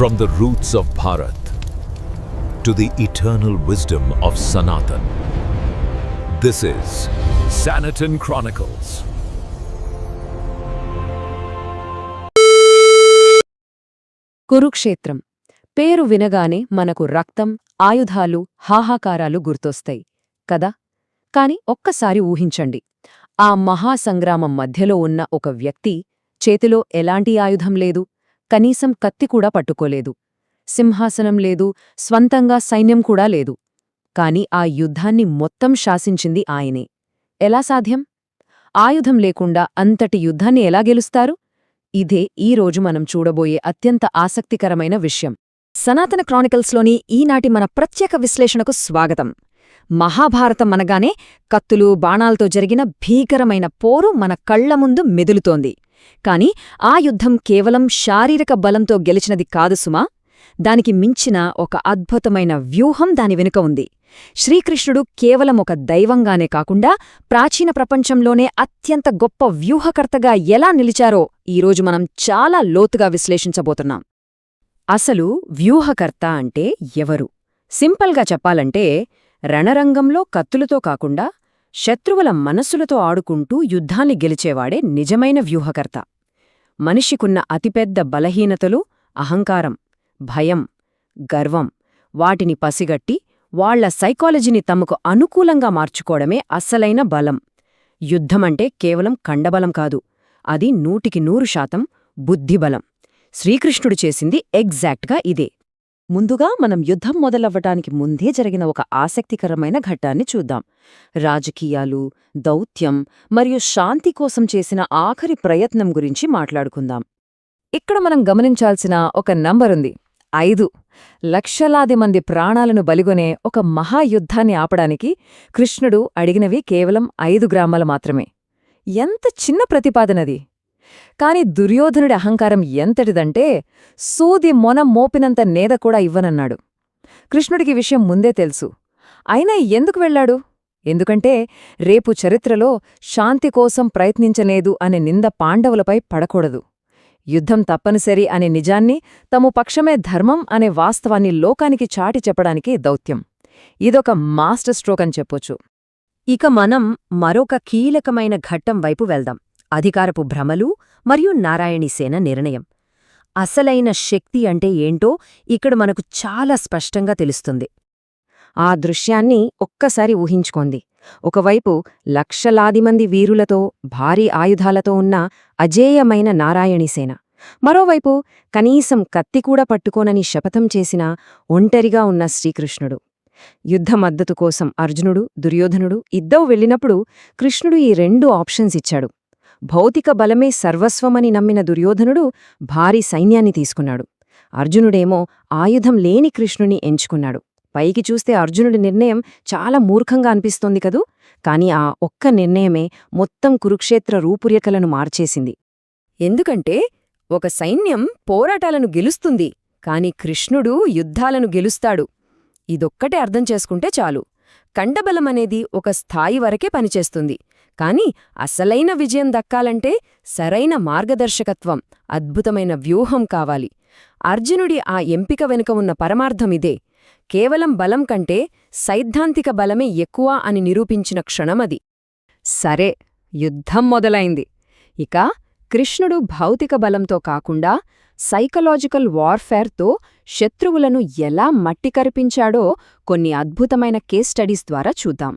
From the roots of Bharat to the eternal wisdom of Sanatan. This is Sanatan Chronicles. కురుక్షేత్రం పేరు వినగానే మనకు రక్తం, ఆయుధాలు, హాహాకారాలు గుర్తొస్తాయి కదా. కాని ఒక్కసారి ఊహించండి, ఆ మహాసంగ్రామం మధ్యలో ఉన్న ఒక వ్యక్తి చేతిలో ఎలాంటి ఆయుధం లేదు, కనీసం కత్తి కూడా పట్టుకోలేదు, సింహాసనం లేదు, స్వంతంగా సైన్యం కూడా లేదు. కాని ఆ యుద్ధాన్ని మొత్తం శాసించింది ఆయనే. ఎలా సాధ్యం? ఆయుధం లేకుండా అంతటి యుద్ధాన్ని ఎలా గెలుస్తారు? ఇదే ఈరోజు మనం చూడబోయే అత్యంత ఆసక్తికరమైన విషయం. సనాతన క్రానికల్స్లోని ఈనాటి మన ప్రత్యేక విశ్లేషణకు స్వాగతం. మహాభారతం అనగానే కత్తులు, బాణాలతో జరిగిన భీకరమైన పోరు మన కళ్ల ముందు మెదులుతోంది. కాని ఆ యుద్ధం కేవలం శారీరక బలంతో గెలిచినది కాదు సుమా. దానికి మించిన ఒక అద్భుతమైన వ్యూహం దాని వెనుక ఉంది. శ్రీకృష్ణుడు కేవలం ఒక దైవంగానే కాకుండా ప్రాచీన ప్రపంచంలోనే అత్యంత గొప్ప వ్యూహకర్తగా ఎలా నిలిచారో ఈరోజు మనం చాలా లోతుగా విశ్లేషించబోతున్నాం. అసలు వ్యూహకర్త అంటే ఎవరు? సింపుల్గా చెప్పాలంటే, రణరంగంలో కత్తులతో కాకుండా శత్రువుల మనస్సులతో ఆడుకుంటూ యుద్ధాన్ని గెలిచేవాడే నిజమైన వ్యూహకర్త. మనిషికున్న అతిపెద్ద బలహీనతలు అహంకారం, భయం, గర్వం. వాటిని పసిగట్టి వాళ్ల సైకాలజీని తమకు అనుకూలంగా మార్చుకోవడమే అస్సలైన బలం. యుద్ధమంటే కేవలం కండబలం కాదు, అది 100% బుద్ధిబలం. శ్రీకృష్ణుడు చేసింది ఎగ్జాక్ట్గా ఇదే. ముందుగా మనం యుద్ధం మొదలవ్వటానికి ముందే జరిగిన ఒక ఆసక్తికరమైన ఘట్టాన్ని చూద్దాం. రాజకీయాలు, దౌత్యం మరియు శాంతి కోసం చేసిన ఆఖరి ప్రయత్నం గురించి మాట్లాడుకుందాం. ఇక్కడ మనం గమనించాల్సిన ఒక నంబరుంది, 5. లక్షలాది మంది ప్రాణాలను బలిగొనే ఒక మహాయుద్ధాన్ని ఆపడానికి కృష్ణుడు అడిగినవి కేవలం 5 గ్రామాలు మాత్రమే. ఎంత చిన్న ప్రతిపాదనది! కాని దుర్యోధనుడి అహంకారం ఎంతటిదంటే, సూది మొన మోపినంత నేద కూడా ఇవ్వనన్నాడు. కృష్ణుడికి విషయం ముందే తెలుసు. అయినా ఎందుకు వెళ్లాడు? ఎందుకంటే రేపు చరిత్రలో శాంతి కోసం ప్రయత్నించలేదు అనే నింద పాండవులపై పడకూడదు. యుద్ధం తప్పనిసరి అనే నిజాన్ని, తమ పక్షమే ధర్మం అనే వాస్తవాన్ని లోకానికి చాటి చెప్పడానికి దౌత్యం. ఇదొక మాస్టర్ స్ట్రోక్ అని చెప్పొచ్చు. ఇక మనం మరొక కీలకమైన ఘట్టం వైపు వెళ్దాం. అధికారపు భ్రమలు మరియు నారాయణీసేన నిర్ణయం. అసలైన శక్తి అంటే ఏంటో ఇక్కడ మనకు చాలా స్పష్టంగా తెలుస్తుంది. ఆ దృశ్యాన్ని ఒక్కసారి ఊహించుకోండి. ఒకవైపు లక్షలాది మంది వీరులతో, భారీ ఆయుధాలతో ఉన్న అజేయమైన నారాయణీసేన, మరోవైపు కనీసం కత్తికూడా పట్టుకోనని శపథం చేసిన ఒంటరిగా ఉన్న శ్రీకృష్ణుడు. యుద్ధ మద్దతు కోసం అర్జునుడు, దుర్యోధనుడు ఇద్దరూ వెళ్ళినప్పుడు కృష్ణుడు ఈ 2 ఆప్షన్స్ ఇచ్చాడు. భౌతిక బలమే సర్వస్వమని నమ్మిన దుర్యోధనుడు భారీ సైన్యాన్ని తీసుకున్నాడు. అర్జునుడేమో ఆయుధం లేని కృష్ణుని ఎంచుకున్నాడు. పైకి చూస్తే అర్జునుడి నిర్ణయం చాలా మూర్ఖంగా అనిపిస్తోంది కదూ. కాని ఆ ఒక్క నిర్ణయమే మొత్తం కురుక్షేత్ర రూపురేఖలను మార్చేసింది. ఎందుకంటే ఒక సైన్యం పోరాటాలను గెలుస్తుంది, కాని కృష్ణుడు యుద్ధాలను గెలుస్తాడు. ఇదొక్కటే అర్థం చేసుకుంటే చాలు. కండబలమనేది ఒక స్థాయి వరకే పనిచేస్తుంది. కాని అసలైన విజయం దక్కాలంటే సరైన మార్గదర్శకత్వం, అద్భుతమైన వ్యూహం కావాలి. అర్జునుడి ఆ ఎంపిక వెనుక ఉన్న పరమార్థమిదే. కేవలం బలం కంటే సైద్ధాంతిక బలమే ఎక్కువ అని నిరూపించిన క్షణమది. సరే, యుద్ధం మొదలైంది. ఇక కృష్ణుడు భౌతిక బలంతో కాకుండా సైకలాజికల్ వార్ఫేర్తో శత్రువులను ఎలా మట్టికరిపించాడో కొన్ని అద్భుతమైన కేస్ స్టడీస్ ద్వారా చూద్దాం.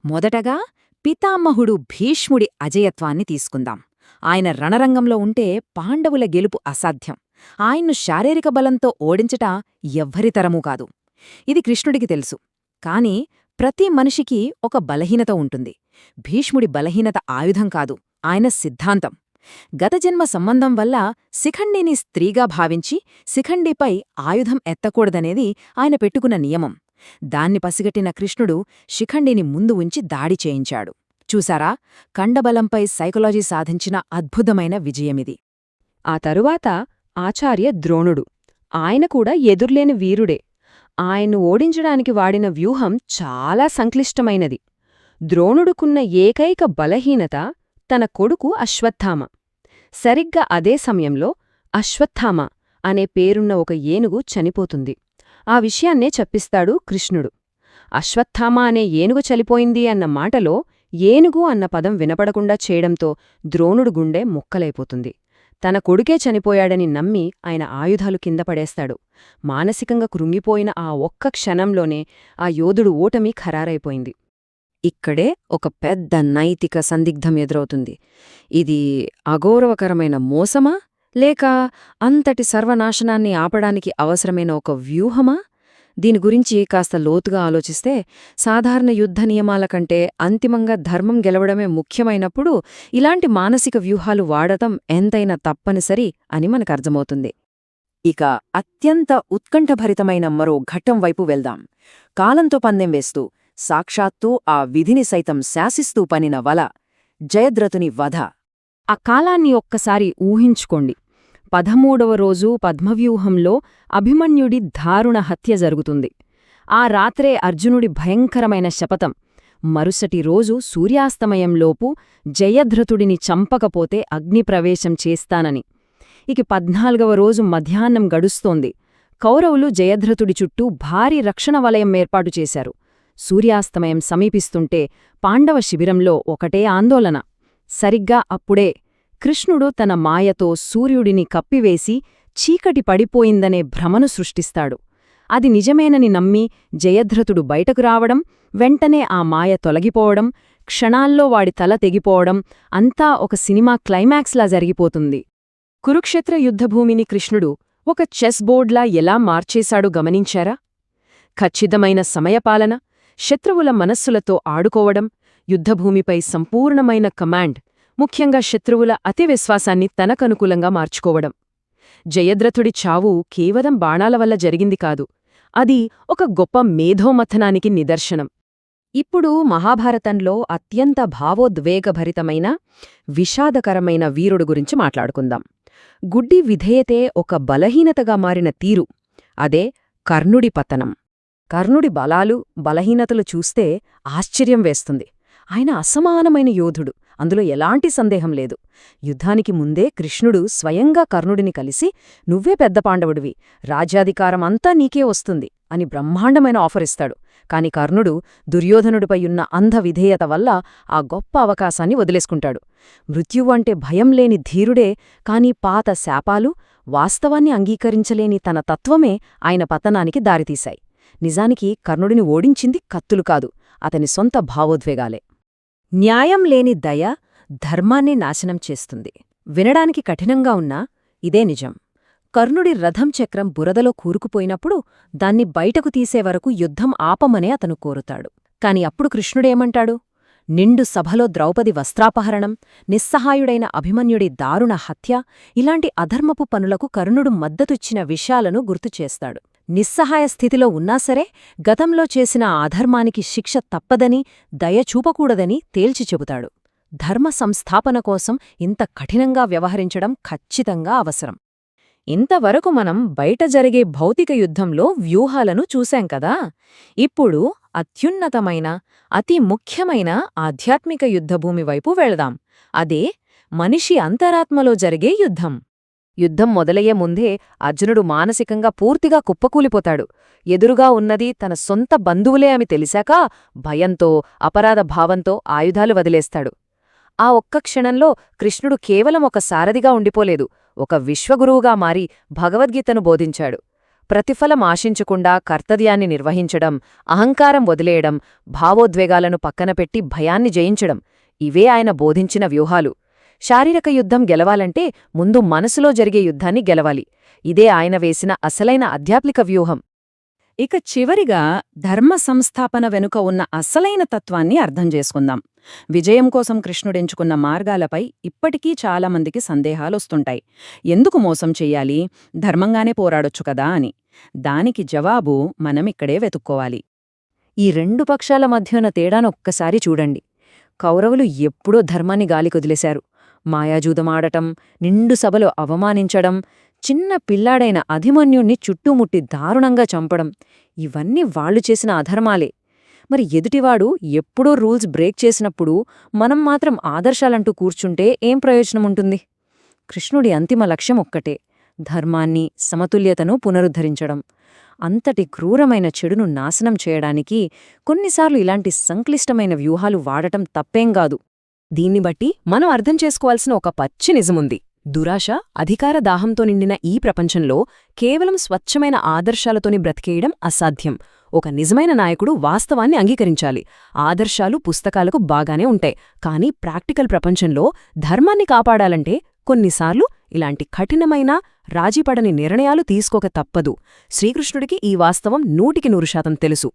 మొదటగా పితామహుడు భీష్ముడి అజేయత్వాన్ని తీసుకుందాం. ఆయన రణరంగంలో ఉంటే పాండవుల గెలుపు అసాధ్యం. ఆయన్ను శారీరక బలంతో ఓడించట ఎవ్వరితరమూ కాదు. ఇది కృష్ణుడికి తెలుసు. కాని ప్రతి మనిషికి ఒక బలహీనత ఉంటుంది. భీష్ముడి బలహీనత ఆయుధం కాదు, ఆయన సిద్ధాంతం. గతజన్మ సంబంధం వల్ల శిఖండిని స్త్రీగా భావించి శిఖండిపై ఆయుధం ఎత్తకూడదనేది ఆయన పెట్టుకున్న నియమం. దాన్ని పసిగట్టిన కృష్ణుడు శిఖండిని ముందు ఉంచి దాడి చేయించాడు. చూసారా, కండబలంపై సైకలాజీ సాధించిన అద్భుతమైన విజయమిది. ఆ తరువాత ఆచార్య ద్రోణుడు. ఆయన కూడా ఎదుర్లేని వీరుడే. ఆయన్ను ఓడించడానికి వాడిన వ్యూహం చాలా సంక్లిష్టమైనది. ద్రోణుడుకున్న ఏకైక బలహీనత తన కొడుకు అశ్వత్థామ. సరిగ్గా అదే సమయంలో అశ్వత్థామ అనే పేరున్న ఒక ఏనుగు చనిపోతుంది. ఆ విషయాన్నే చెప్పిస్తాడు కృష్ణుడు. అశ్వత్థామ అనే ఏనుగు చనిపోయింది అన్న మాటలో ఏనుగు అన్న పదం వినపడకుండా చేయడంతో ద్రోణుడు గుండె ముక్కలైపోతుంది. తన కొడుకే చనిపోయాడని నమ్మి ఆయన ఆయుధాలు కింద పడేస్తాడు. మానసికంగా కృంగిపోయిన ఆ ఒక్క క్షణంలోనే ఆ యోధుడు ఓటమి ఖరారైపోయింది. ఇక్కడే ఒక పెద్ద నైతిక సందిగ్ధం ఎదురవుతుంది. ఇది అగౌరవకరమైన మోసమా, లేక అంతటి సర్వనాశనాన్ని ఆపడానికి అవసరమైన ఒక వ్యూహమా? దీని గురించి కాస్త లోతుగా ఆలోచిస్తే సాధారణ యుద్ధ నియమాల కంటే అంతిమంగా ధర్మం గెలవడమే ముఖ్యమైనప్పుడు ఇలాంటి మానసిక వ్యూహాలు వాడటం ఎంతైనా తప్పనిసరి అని మనకర్థమవుతుంది. ఇక అత్యంత ఉత్కంఠభరితమైన మరో ఘట్టం వైపు వెళ్దాం. కాలంతో పందెం వేస్తూ సాక్షాత్తూ ఆ విధిని సైతం శాసిస్తూ పనిన వల, జయద్రథుని వధ. ఆ కాలాన్ని ఒక్కసారి ఊహించుకోండి. 13వ రోజు పద్మవ్యూహంలో అభిమన్యుడి దారుణ హత్య జరుగుతుంది. ఆ రాత్రే అర్జునుడి భయంకరమైన శపథం. మరుసటి రోజు సూర్యాస్తమయంలోపు జయద్రథుడిని చంపకపోతే అగ్నిప్రవేశం చేస్తానని. ఇక 14వ రోజు మధ్యాహ్నం గడుస్తోంది. కౌరవులు జయద్రథుడి చుట్టూ భారీ రక్షణ వలయం ఏర్పాటు చేశారు. సూర్యాస్తమయం సమీపిస్తుంటే పాండవ శిబిరంలో ఒకటే ఆందోళన. సరిగ్గా అప్పుడే కృష్ణుడు తన మాయతో సూర్యుడిని కప్పివేసి చీకటి పడిపోయిందనే భ్రమను సృష్టిస్తాడు. అది నిజమేనని నమ్మి జయద్రథుడు బయటకు రావడం, వెంటనే ఆ మాయ తొలగిపోవడం, క్షణాల్లో వాడి తల తెగిపోవడం అంతా ఒక సినిమా క్లైమాక్స్లా జరిగిపోతుంది. కురుక్షేత్ర యుద్ధభూమిని కృష్ణుడు ఒక చెస్ బోర్డ్లా ఎలా మార్చేశాడో గమనించారా? ఖచ్చితమైన సమయపాలన, శత్రువుల మనస్సులతో ఆడుకోవడం, యుద్ధభూమిపై సంపూర్ణమైన కమాండ్, ముఖ్యంగా శత్రువుల అతి విశ్వాసాన్ని తనకనుకూలంగా మార్చుకోవడం. జయద్రథుడి చావు కేవలం బాణాల వల్ల జరిగింది కాదు, అది ఒక గొప్ప మేధోమథనానికి నిదర్శనం. ఇప్పుడు మహాభారతంలో అత్యంత భావోద్వేగభరితమైన, విషాదకరమైన వీరుడు గురించి మాట్లాడుకుందాం. గుడ్డి విధేయతే ఒక బలహీనతగా మారిన తీరు, అదే కర్ణుడి పతనం. కర్ణుడి బలాలు, బలహీనతలు చూస్తే ఆశ్చర్యం వేస్తుంది. ఆయన అసమానమైన యోధుడు, అందులో ఎలాంటి సందేహం లేదు. యుద్ధానికి ముందే కృష్ణుడు స్వయంగా కర్ణుడిని కలిసి, నువ్వే పెద్ద పాండవుడివి, రాజ్యాధికారం అంతా నీకే వస్తుంది అని బ్రహ్మాండమైన ఆఫర్ ఇస్తాడు. కాని కర్ణుడు దుర్యోధనుడిపై ఉన్న అంధ విధేయత వల్ల ఆ గొప్ప అవకాశాన్ని వదిలేసుకుంటాడు. మృత్యువంటే భయం లేని ధీరుడే, కాని పాత శాపాలు, వాస్తవాన్ని అంగీకరించలేని తన తత్వమే ఆయన పతనానికి దారితీశాయి. నిజానికి కర్ణుడిని ఓడించింది కత్తులు కాదు, అతని సొంత భావోద్వేగాలే. న్యాయం లేని దయ ధర్మాన్ని నాశనం చేస్తుంది. వినడానికి కఠినంగా ఉన్నా ఇదే నిజం. కర్ణుడి రథం చక్రం బురదలో కూరుకుపోయినప్పుడు దాన్ని బయటకు తీసేవరకు యుద్ధం ఆపమనే అతను కోరుతాడు. కాని అప్పుడు కృష్ణుడేమంటాడు? నిండు సభలో ద్రౌపది వస్త్రాపహరణం, నిస్సహాయుడైన అభిమన్యుడి దారుణ హత్య, ఇలాంటి అధర్మపు పనులకు కర్ణుడు మద్దతుచ్చిన విషయాలను గుర్తుచేస్తాడు. నిస్సహాయ స్థితిలో ఉన్నాసరే గతంలో చేసిన ఆ అధర్మానికి శిక్ష తప్పదని, దయ చూపకూడదని తేల్చి చెబుతాడు. ధర్మ సంస్థాపన కోసం ఇంత కఠినంగా వ్యవహరించడం ఖచ్చితంగా అవసరం. ఇంతవరకు మనం బయట జరిగే భౌతిక యుద్ధంలో వ్యూహాలను చూశాం కదా. ఇప్పుడు అత్యున్నతమైన, అతి ముఖ్యమైన ఆధ్యాత్మిక యుద్ధభూమి వైపు వెళదాం. అదే మనిషి అంతరాత్మలో జరిగే యుద్ధం. యుద్ధం మొదలయ్యే ముందే అర్జునుడు మానసికంగా పూర్తిగా కుప్పకూలిపోతాడు. ఎదురుగా ఉన్నది తన సొంత బంధువులే అని తెలిసాక భయంతో, అపరాధ భావంతో ఆయుధాలు వదిలేస్తాడు. ఆ ఒక్క క్షణంలో కృష్ణుడు కేవలం ఒక సారథిగా ఉండిపోలేదు, ఒక విశ్వగురువుగా మారి భగవద్గీతను బోధించాడు. ప్రతిఫలం ఆశించకుండా కర్తవ్యాన్ని నిర్వహించడం, అహంకారం వదిలేయడం, భావోద్వేగాలను పక్కనపెట్టి భయాన్ని జయించడం, ఇవే ఆయన బోధించిన వ్యూహాలు. శారీరక యుద్ధం గెలవాలంటే ముందు మనసులో జరిగే యుద్ధాన్ని గెలవాలి. ఇదే ఆయన వేసిన అసలైన ఆధ్యాత్మిక వ్యూహం. ఇక చివరిగా ధర్మ సంస్థాపన వెనుక ఉన్న అసలైన తత్వాన్ని అర్థం చేసుకుందాం. విజయం కోసం కృష్ణుడెంచుకున్న మార్గాలపై ఇప్పటికీ చాలామందికి సందేహాలొస్తుంటాయి. ఎందుకు మోసం చెయ్యాలి? ధర్మంగానే పోరాడొచ్చు కదా అని. దానికి జవాబు మనమిక్కడే వెతుక్కోవాలి. ఈ రెండు పక్షాల మధ్యన తేడానొక్కసారి చూడండి. కౌరవులు ఎప్పుడో ధర్మాన్ని గాలికొదిలేశారు. మాయాజూదమాడటం, నిండు సభలో అవమానించడం, చిన్న పిల్లాడైన అభిమన్యుణ్ణి చుట్టుముట్టి దారుణంగా చంపడం, ఇవన్నీ వాళ్లు చేసిన అధర్మాలే. మరి ఎదుటివాడు ఎప్పుడో రూల్స్ బ్రేక్ చేసినప్పుడు మనం మాత్రం ఆదర్శాలంటూ కూర్చుంటే ఏం ప్రయోజనముంటుంది? కృష్ణుడి అంతిమ లక్ష్యం ఒక్కటే, ధర్మాన్ని, సమతుల్యతను పునరుద్ధరించడం. అంతటి క్రూరమైన చెడును నాశనం చేయడానికి కొన్నిసార్లు ఇలాంటి సంక్లిష్టమైన వ్యూహాలు వాడటం తప్పేంగాదు. దీన్ని బట్టి మనం అర్థం చేసుకోవాల్సిన ఒక పచ్చి నిజముంది. దురాశ, అధికార దాహంతో నిండిన ఈ ప్రపంచంలో కేవలం స్వచ్ఛమైన ఆదర్శాలతోని బ్రతికేయడం అసాధ్యం. ఒక నిజమైన నాయకుడు వాస్తవాన్ని అంగీకరించాలి. ఆదర్శాలు పుస్తకాలకు బాగానే ఉంటాయి, కానీ ప్రాక్టికల్ ప్రపంచంలో ధర్మాన్ని కాపాడాలంటే కొన్నిసార్లు ఇలాంటి కఠినమైన, రాజీపడని నిర్ణయాలు తీసుకోక తప్పదు. శ్రీకృష్ణుడికి ఈ వాస్తవం 100% తెలుసు.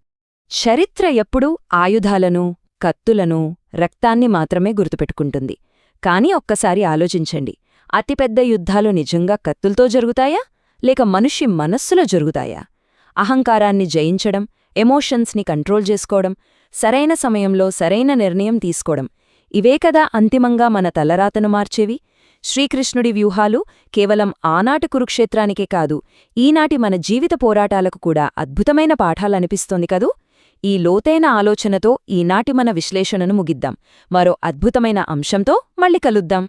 చరిత్ర ఎప్పుడూ ఆయుధాలను, కత్తులను, రక్తాన్ని మాత్రమే గుర్తుపెట్టుకుంటుంది. కాని ఒక్కసారి ఆలోచించండి, అతిపెద్ద యుద్ధాలు నిజంగా కత్తులతో జరుగుతాయా, లేక మనిషి మనస్సులో జరుగుతాయా? అహంకారాన్ని జయించడం, ఎమోషన్స్ని కంట్రోల్ చేసుకోవడం, సరైన సమయంలో సరైన నిర్ణయం తీసుకోవడం, ఇవే కదా అంతిమంగా మన తలరాతను మార్చేవి. శ్రీకృష్ణుడి వ్యూహాలు కేవలం ఆనాటి కురుక్షేత్రానికే కాదు, ఈనాటి మన జీవిత పోరాటాలకు కూడా అద్భుతమైన పాఠాలనిపిస్తోంది కదూ. ఈ లోతైన ఆలోచనతో ఈనాటి మన విశ్లేషణను ముగిద్దాం. మరో అద్భుతమైన అంశంతో మళ్ళీ కలుద్దాం.